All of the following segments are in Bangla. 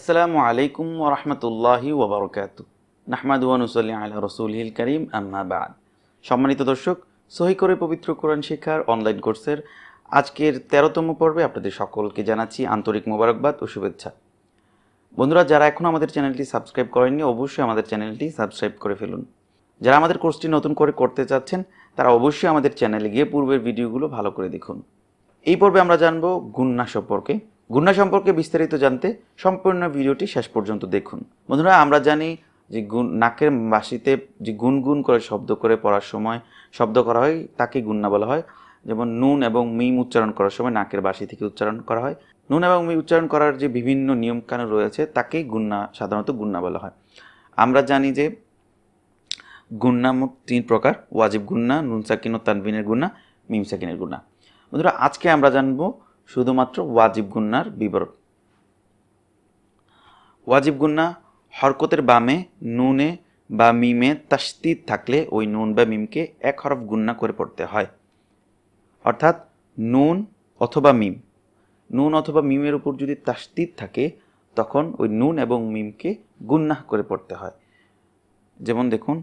আসসালামু আলাইকুম ওয়া রাহমাতুল্লাহি ওয়া বারাকাতুহু। নাহমাদু ওয়া নুসাল্লি আলা রাসূলিল কারীম, আম্মা বা'দ। সম্মানিত দর্শক, সহিহ করে পবিত্র কোরআন শেখার অনলাইন কোর্সের আজকের ১৩তম পর্বে আপনাদের সকলকে জানাচ্ছি আন্তরিক মোবারকবাদ ও শুভেচ্ছা। বন্ধুরা, যারা এখনও আমাদের চ্যানেলটি সাবস্ক্রাইব করেননি, অবশ্যই আমাদের চ্যানেলটি সাবস্ক্রাইব করে ফেলুন। যারা আমাদের কোর্সটি নতুন করে করতে চাচ্ছেন, তারা অবশ্যই আমাদের চ্যানেলে গিয়ে পূর্বের ভিডিওগুলো ভালো করে দেখুন। এই পর্বে আমরা জানব গুন্না সম্পর্কে। গুন্না সম্পর্কে বিস্তারিত জানতে সম্পূর্ণ ভিডিওটি শেষ পর্যন্ত দেখুন। বন্ধুরা, আমরা জানি যে নাকের বাঁশিতে যে গুনগুন করে শব্দ করে পড়ার সময় শব্দ করা হয় তাকে গুন্না বলা হয়। যেমন নুন এবং মিম উচ্চারণ করার সময় নাকের বাঁশি থেকে উচ্চারণ করা হয়। নুন এবং মিম উচ্চারণ করার যে বিভিন্ন নিয়মকানুন রয়েছে তাকেই সাধারণত গুন্না বলা হয়। আমরা জানি যে গুন্না মোট ৩ প্রকার: ওয়াজিব গুন্না, নুন সাকিন ও তানবিনের গুন্না, মিম সাকিনের গুন্না। বন্ধুরা, আজকে আমরা জানব শুধুমাত্র ওয়াজিব গুন্নার বিবরণ। ওয়াজিব গুন্না হরকতের বামে নুনে বা মিমে তাসদিদ থাকলে ওই নুন বা মিমকে এক হরফ গুন্না করে পড়তে হয়। অর্থাৎ নুন অথবা মিম, নুন অথবা মিমের উপর যদি তাসদিদ থাকে তখন ওই নুন এবং মিমকে গুন্না করে পড়তে হয়। যেমন দেখুন,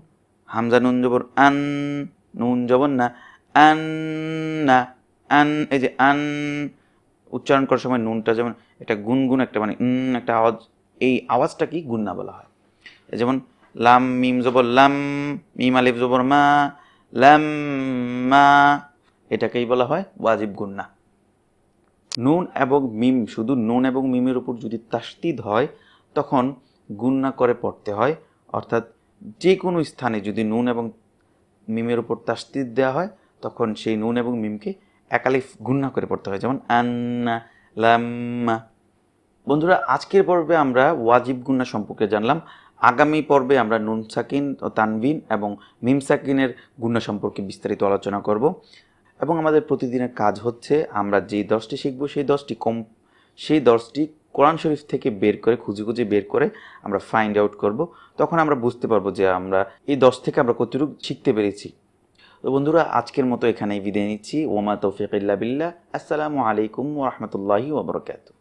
হামজা নুন জবর আন, নুন জবর না, আন না, আন। এই যে আন উচ্চারণ করার সময় নুনটা যেমন একটা গুনগুন একটা একটা আওয়াজ, এই আওয়াজটাকেই গুন্না বলা হয়। যেমন লাম মিম জবর লাম, মিম আলিফ জবর মা, লাম মা, এটাকেই বলা হয় ওয়াজিব গুন্না। নুন এবং মিম, শুধু নুন এবং মিমের উপর যদি তাসদিদ হয় তখন গুন্না করে পড়তে হয়। অর্থাৎ যে কোনো স্থানে যদি নুন এবং মিমের উপর তাসদিদ দেওয়া হয় তখন সেই নুন এবং মিমকে একালিফ গুন্না করে পড়তে হয়। যেমন আন্না, লাম্মা। বন্ধুরা, আজকের পর্বে আমরা ওয়াজিব গুন্না সম্পর্কে জানলাম। আগামী পর্বে আমরা নুন সাকিন ও তানবিন এবং মিম সাকিনের গুন্না সম্পর্কে বিস্তারিত আলোচনা করব। এবং আমাদের প্রতিদিনের কাজ হচ্ছে আমরা যেই 10টি শিখব সেই 10টি কোরআন শরীফ থেকে বের করে খুঁজে বের করে আমরা ফাইন্ড আউট করব। তখন আমরা বুঝতে পারবো যে আমরা এই 10 থেকে আমরা কতটুকু শিখতে পেরেছি। তো বন্ধুরা, আজকের মতো এখানেই বিদায় নিচ্ছি। ওমা তৌফিক ইল্লা বিল্লাহ। আসসালামু আলাইকুম ওয়া রাহমাতুল্লাহি ওয়া বারাকাতুহু।